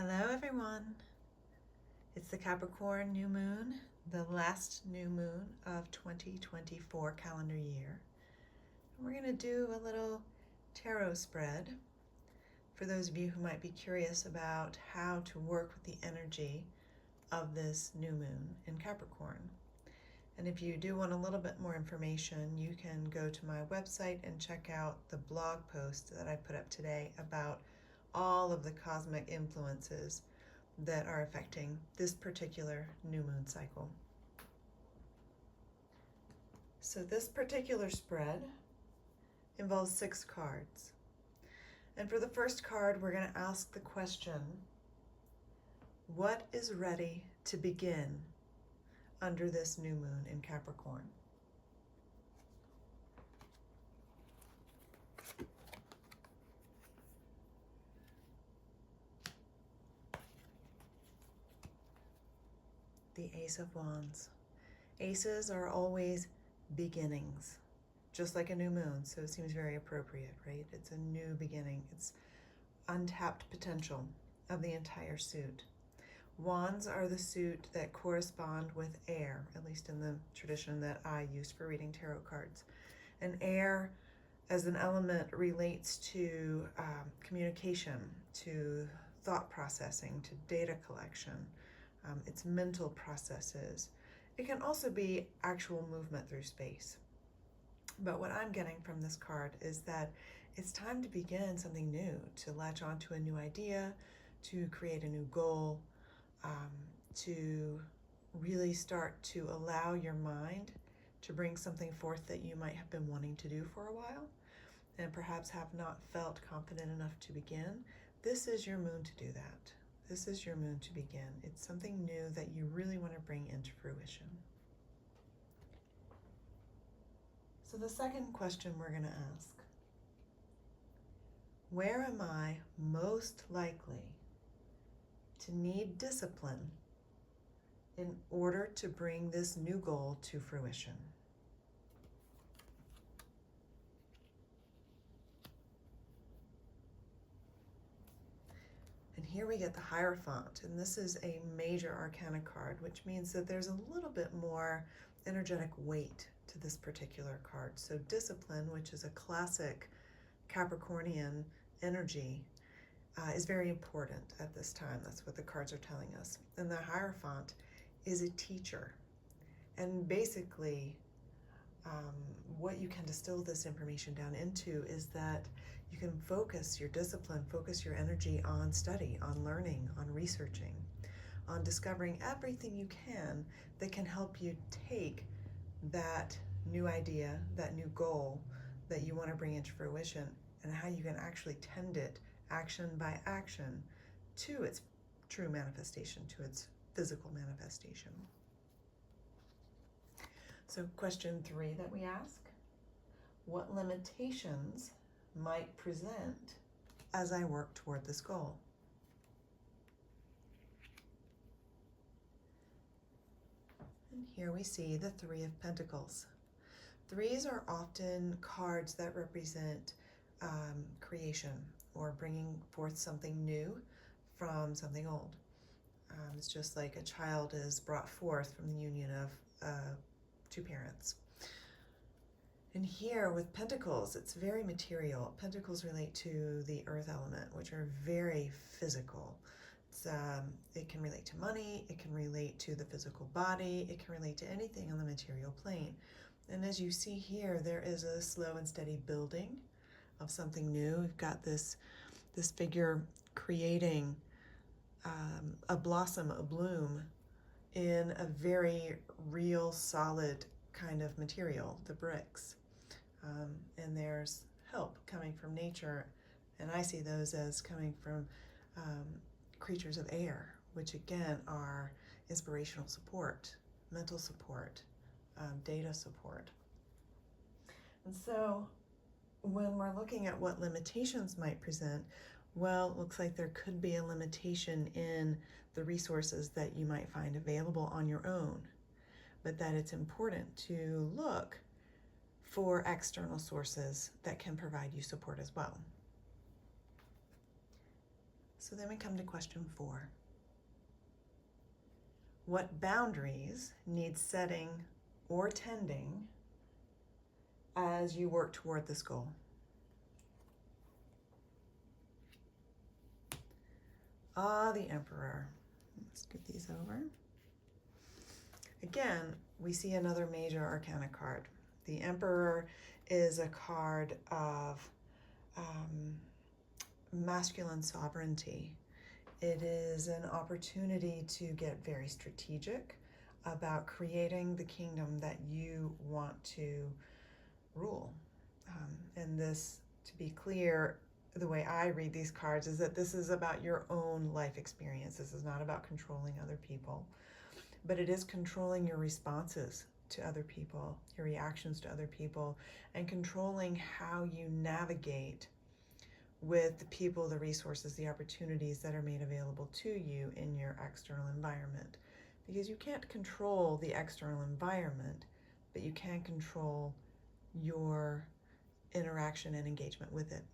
Hello everyone. It's the Capricorn new moon, the last new moon of 2024 calendar year. We're going to do a little tarot spread for those of you who might be curious about how to work with the energy of this new moon in Capricorn. And if you do want a little bit more information, you can go to my website and check out the blog post that I put up today about all of the cosmic influences that are affecting this particular new moon cycle. So this particular spread involves 6 cards. And for the first card, we're going to ask the question, what is ready to begin under this new moon in Capricorn? The Ace of Wands. Aces are always beginnings, just like a new moon, so it seems very appropriate, right? It's a new beginning. It's untapped potential of the entire suit. Wands are the suit that correspond with air, at least in the tradition that I use for reading tarot cards. And air as an element relates to communication, to thought processing, to data collection. It's mental processes. It can also be actual movement through space. But what I'm getting from this card is that it's time to begin something new, to latch onto a new idea, to create a new goal, to really start to allow your mind to bring something forth that you might have been wanting to do for a while and perhaps have not felt confident enough to begin. This is your moon to do that. This is your moon to begin. It's something new that you really want to bring into fruition. So the second question we're going to ask, where am I most likely to need discipline in order to bring this new goal to fruition? And here we get the Hierophant, and this is a major arcana card, which means that there's a little bit more energetic weight to this particular card. So discipline, which is a classic Capricornian energy, is very important at this time. That's what the cards are telling us. And the Hierophant is a teacher. And basically, what you can distill this information down into is that you can focus your discipline, focus your energy on study, on learning, on researching, on discovering everything you can that can help you take that new idea, that new goal that you want to bring into fruition, and how you can actually tend it action by action to its true manifestation, to its physical manifestation. So question 3 that we ask, what limitations might present as I work toward this goal? And here we see the 3 of Pentacles. 3s are often cards that represent creation or bringing forth something new from something old. It's just like a child is brought forth from the union of 2 parents. And here with Pentacles, it's very material. Pentacles relate to the earth element, which are very physical. It can relate to money, it can relate to the physical body, it can relate to anything on the material plane. And as you see here, there is a slow and steady building of something new. We've got this figure creating a blossom, a bloom in a very real, solid kind of material, the bricks. And there's help coming from nature, and I see those as coming from creatures of air, which again are inspirational support, mental support, data support. And so when we're looking at what limitations might present, well, it looks like there could be a limitation in the resources that you might find available on your own, but that it's important to look for external sources that can provide you support as well. So then we come to question 4. What boundaries need setting or tending as you work toward this goal? The Emperor. Let's get these over. Again, we see another major arcana card. The Emperor is a card of masculine sovereignty. It is an opportunity to get very strategic about creating the kingdom that you want to rule. And this, to be clear, the way I read these cards is that this is about your own life experience. This is not about controlling other people, but it is controlling your responses to other people, your reactions to other people, and controlling how you navigate with the people, the resources, the opportunities that are made available to you in your external environment. Because you can't control the external environment, but you can control your interaction and engagement with it.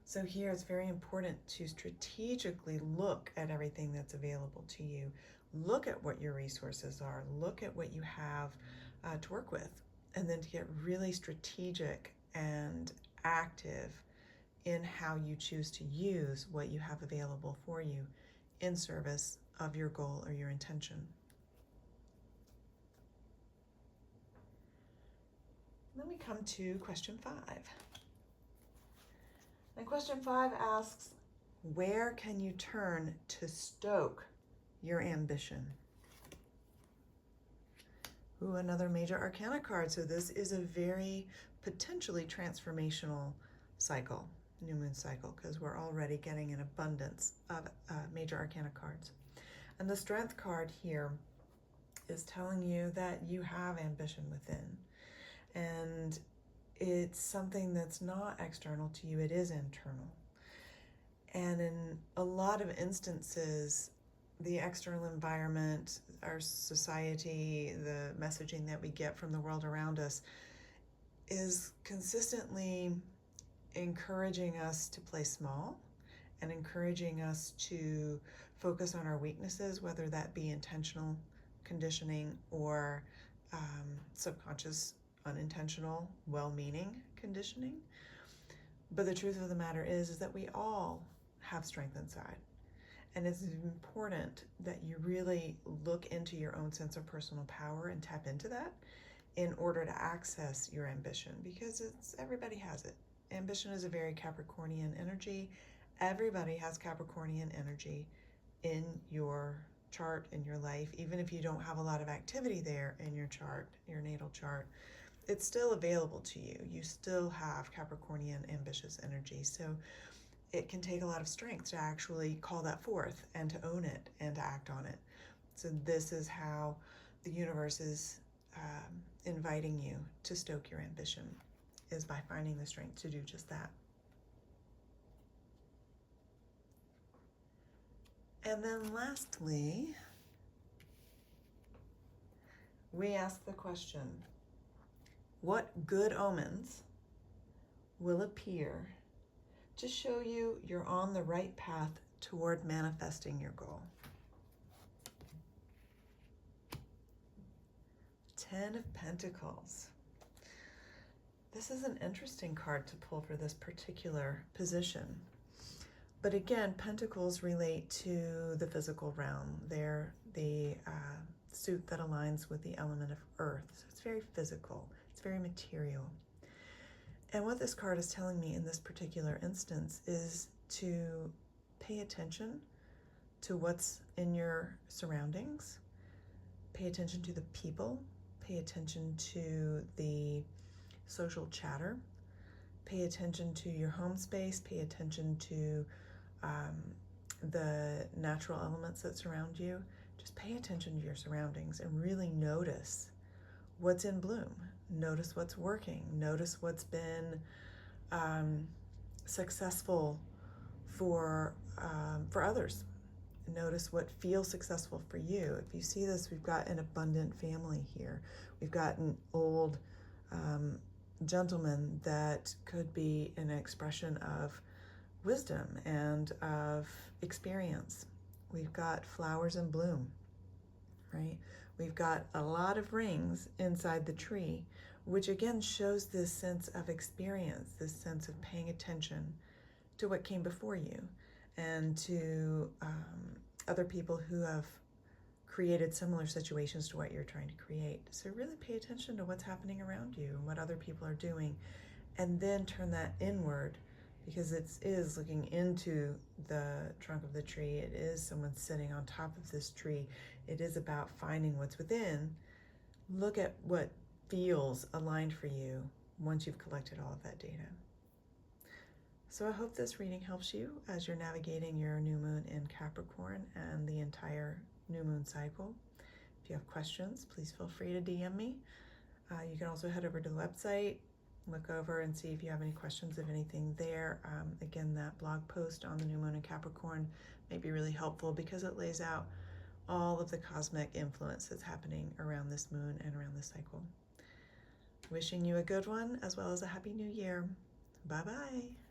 So here it's very important to strategically look at everything that's available to you. Look at what your resources are. Look at what you have to work with. And then to get really strategic and active in how you choose to use what you have available for you in service of your goal or your intention. Then we come to question 5. And question 5 asks, where can you turn to stoke your ambition? Ooh, another major arcana card. So this is a very potentially transformational cycle, new moon cycle, because we're already getting an abundance of major arcana cards. And the strength card here is telling you that you have ambition within. And it's something that's not external to you, it is internal. And in a lot of instances, the external environment, our society, the messaging that we get from the world around us is consistently encouraging us to play small and encouraging us to focus on our weaknesses, whether that be intentional conditioning or subconscious, unintentional, well-meaning conditioning. But the truth of the matter is that we all have strength inside. And it's important that you really look into your own sense of personal power and tap into that in order to access your ambition, because everybody has it. Ambition is a very Capricornian energy. Everybody has Capricornian energy in your chart, in your life. Even if you don't have a lot of activity there in your chart, your natal chart, it's still available to you. You still have Capricornian ambitious energy. So it can take a lot of strength to actually call that forth and to own it and to act on it. So this is how the universe is inviting you to stoke your ambition, is by finding the strength to do just that. And then lastly, we ask the question, what good omens will appear to show you you're on the right path toward manifesting your goal? 10 of Pentacles. This is an interesting card to pull for this particular position. But again, Pentacles relate to the physical realm. They're the suit that aligns with the element of earth. So it's very physical. It's very material. And what this card is telling me in this particular instance is to pay attention to what's in your surroundings. Pay attention to the people. Pay attention to the social chatter. Pay attention to your home space. Pay attention to the natural elements that surround you. Just pay attention to your surroundings and really notice what's in bloom. Notice what's working. Notice what's been successful for others. Notice what feels successful for you. If you see this, we've got an abundant family here. We've got an old gentleman that could be an expression of wisdom and of experience. We've got flowers in bloom, right? We've got a lot of rings inside the tree, which again shows this sense of experience, this sense of paying attention to what came before you and to other people who have created similar situations to what you're trying to create. So really pay attention to what's happening around you and what other people are doing, and then turn that inward, because it is looking into the trunk of the tree. It is someone sitting on top of this tree. It is about finding what's within. Look at what feels aligned for you once you've collected all of that data. So I hope this reading helps you as you're navigating your new moon in Capricorn and the entire new moon cycle. If you have questions, please feel free to DM me. You can also head over to the website, look over and see if you have any questions of anything there. Again, that blog post on the new moon in Capricorn may be really helpful because it lays out all of the cosmic influence that's happening around this moon and around this cycle. Wishing you a good one as well as a happy new year. Bye-bye.